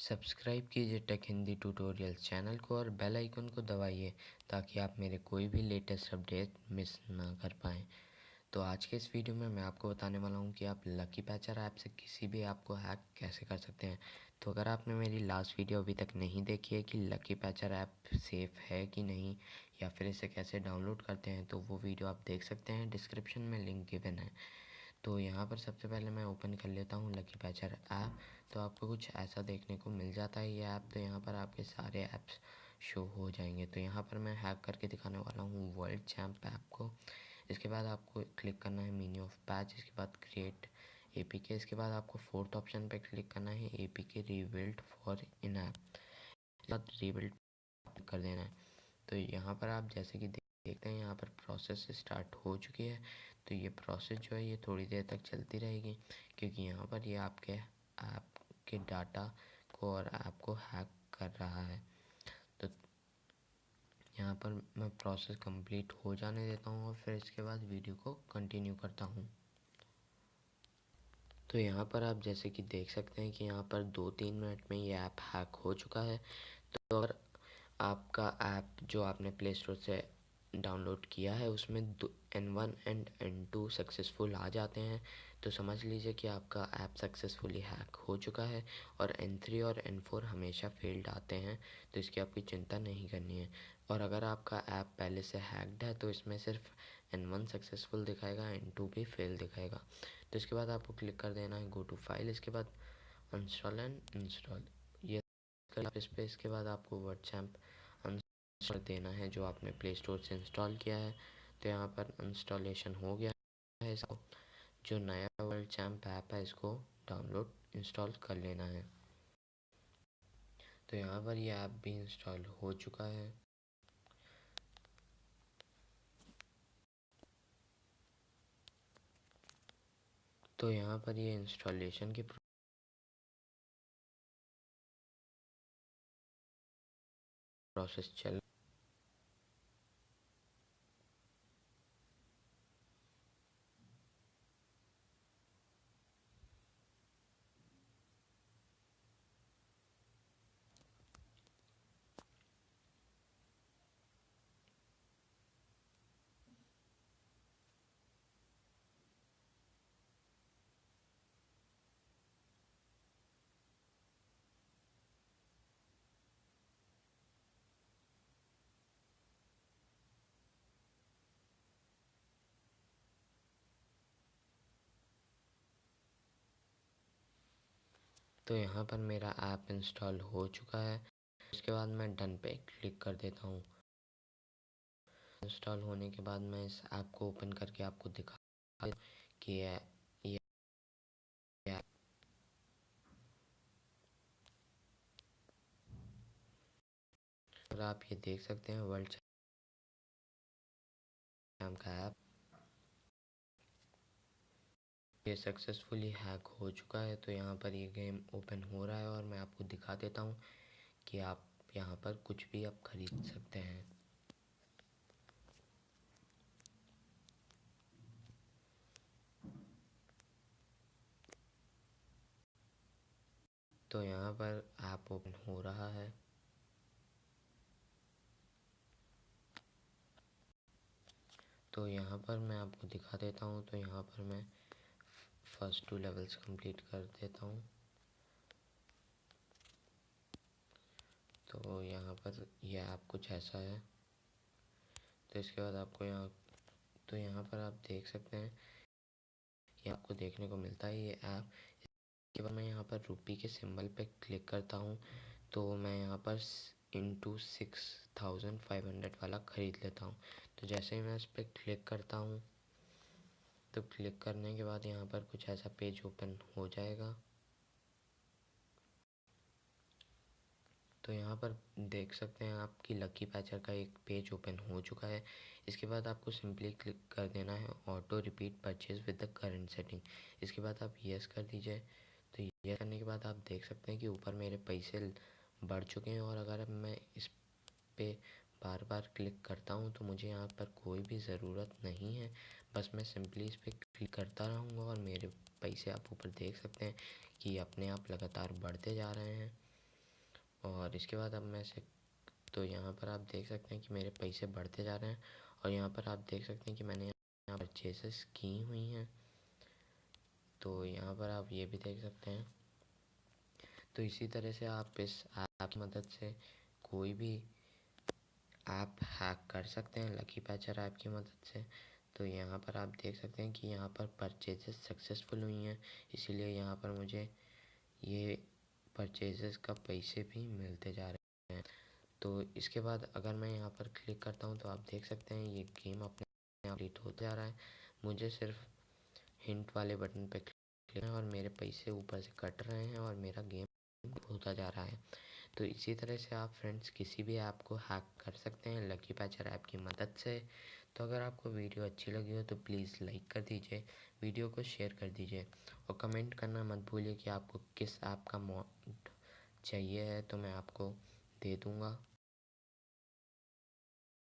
Subscribe कीजिए take Hindi tutorials channel को और बेल आइकन को दबाइए ताकि आप मेरे कोई भी लेटेस्ट अपडेट मिस ना कर पाएँ। तो आज के इस वीडियो में मैं आपको बताने वाला हूँ कि आप लकी पैचर ऐप से किसी भी ऐप को हैक कैसे कर सकते हैं। तो अगर आपने मेरी लास्ट वीडियो अभी तक नहीं देखी है कि लकी पैचर ऐप सेफ़ है कि नहीं या फिर इसे कैसे डाउनलोड करते हैं, तो वो वीडियो आप देख सकते हैं, डिस्क्रिप्शन में लिंक गिवन है। तो यहाँ पर सबसे पहले मैं ओपन कर लेता हूँ लकी पैचर ऐप। तो आपको कुछ ऐसा देखने को मिल जाता है ये ऐप। तो यहाँ पर आपके सारे ऐप्स शो हो जाएंगे। तो यहाँ पर मैं हैक करके दिखाने वाला हूँ वर्ल्ड चैम्प ऐप को। इसके बाद आपको क्लिक करना है मीनी ऑफ पैच, इसके बाद क्रिएट एपीके, इसके बाद आपको फोर्थ ऑप्शन पे क्लिक करना है APK rebuild for in app, इसके बाद रीबिल्ड कर देना है। तो यहाँ पर आप जैसे कि देखते हैं यहाँ पर प्रोसेस स्टार्ट हो चुकी है। तो ये प्रोसेस जो है ये थोड़ी देर तक चलती रहेगी क्योंकि यहाँ पर ये आपके ऐप के डाटा को और ऐप को हैक कर रहा है। तो यहाँ पर मैं प्रोसेस कंप्लीट हो जाने देता हूँ और फिर इसके बाद वीडियो को कंटिन्यू करता हूँ। तो यहाँ पर आप जैसे कि देख सकते हैं कि यहाँ पर 2-3 मिनट में ये ऐप हैक हो चुका है। तो अगर आपका ऐप जो आपने प्ले स्टोर से डाउनलोड किया है उसमें N1 एंड N2 सक्सेसफुल आ जाते हैं तो समझ लीजिए कि आपका ऐप सक्सेसफुली हैक हो चुका है। और N3 और N4 हमेशा फेल्ड आते हैं, तो इसकी आपकी चिंता नहीं करनी है। और अगर आपका ऐप पहले से हैक्ड है तो इसमें सिर्फ N1 सक्सेसफुल दिखाएगा, N2 भी फेल दिखाएगा। तो इसके बाद आपको क्लिक कर देना है गो टू फाइल, इसके बाद इंस्टॉल एंड इंस्टॉल ये कर आप इस पर। इसके बाद आपको वर्ड चैम्प इंस्टॉल देना है जो आपने प्ले स्टोर से इंस्टॉल किया है। तो यहाँ पर इंस्टॉलेशन हो गया है। इसको जो नया वर्ल्ड चैम्प ऐप है इसको डाउनलोड इंस्टॉल कर लेना है। तो यहाँ पर ये ऐप भी इंस्टॉल हो चुका है। तो यहाँ पर ये इंस्टॉलेशन की प्रोसेस चल। तो यहाँ पर मेरा ऐप इंस्टॉल हो चुका है। उसके बाद मैं डन पे क्लिक कर देता हूँ। इंस्टॉल होने के बाद मैं इस ऐप को ओपन करके आपको दिखा कि ये ऐप और आप ये देख सकते हैं वर्ल्ड चैम्प का ऐप ये सक्सेसफुली हैक हो चुका है। तो यहाँ पर ये गेम ओपन हो रहा है और मैं आपको दिखा देता हूँ कि आप यहाँ पर कुछ भी आप खरीद सकते हैं। तो यहाँ पर ऐप ओपन हो रहा है। तो यहाँ पर मैं आपको दिखा देता हूँ। तो यहाँ पर मैं फर्स्ट 2 लेवल्स कंप्लीट कर देता हूँ। तो यहाँ पर यह ऐप कुछ ऐसा है। तो इसके बाद आपको यहाँ पर आप देख सकते हैं ये आपको देखने को मिलता है ये ऐप। इसके बाद मैं यहाँ पर रुपी के सिंबल पे क्लिक करता हूँ। तो मैं यहाँ पर इंटू 6500 वाला ख़रीद लेता हूँ। तो जैसे ही मैं इस पर क्लिक करता हूँ तो क्लिक करने के बाद यहाँ पर कुछ ऐसा पेज ओपन हो जाएगा। तो यहाँ पर देख सकते हैं आपकी लकी पैचर का एक पेज ओपन हो चुका है। इसके बाद आपको सिंपली क्लिक कर देना है auto repeat purchase with the current setting. इसके बाद आप यस कर दीजिए। तो यस करने के बाद आप देख सकते हैं कि ऊपर मेरे पैसे बढ़ चुके हैं। और अगर अब मैं इस पे बार बार क्लिक करता हूँ तो मुझे यहाँ पर कोई भी ज़रूरत नहीं है। बस मैं सिंपली इस पर क्लिक करता रहूँगा और मेरे पैसे आप ऊपर देख सकते हैं कि अपने आप लगातार बढ़ते जा रहे हैं। और इसके बाद अब मैं से तो यहाँ पर आप देख सकते हैं कि मेरे पैसे बढ़ते जा रहे हैं और यहाँ पर आप देख सकते हैं कि मैंने यहाँ परचेसेस की हुई हैं। तो यहाँ पर आप ये भी देख सकते हैं। तो इसी तरह से आप इस ऐप की मदद से कोई भी ऐप हैक कर सकते हैं लकी पैचर ऐप की मदद से। तो यहाँ पर आप देख सकते हैं कि यहाँ पर परचेजेस सक्सेसफुल हुई हैं, इसीलिए यहाँ पर मुझे ये परचेजेस का पैसे भी मिलते जा रहे हैं। तो इसके बाद अगर मैं यहाँ पर क्लिक करता हूँ तो आप देख सकते हैं ये गेम अपने आप कंप्लीट होता जा रहा है। मुझे सिर्फ हिंट वाले बटन पे क्लिक करना है और मेरे पैसे ऊपर से कट रहे हैं और मेरा गेम होता जा रहा है। तो इसी तरह से आप फ्रेंड्स किसी भी ऐप को हैक कर सकते हैं लकी पैचर ऐप की मदद से। तो अगर आपको वीडियो अच्छी लगी हो तो प्लीज़ लाइक कर दीजिए, वीडियो को शेयर कर दीजिए और कमेंट करना मत भूलिए कि आपको किस ऐप का मोड चाहिए है, तो मैं आपको दे दूँगा।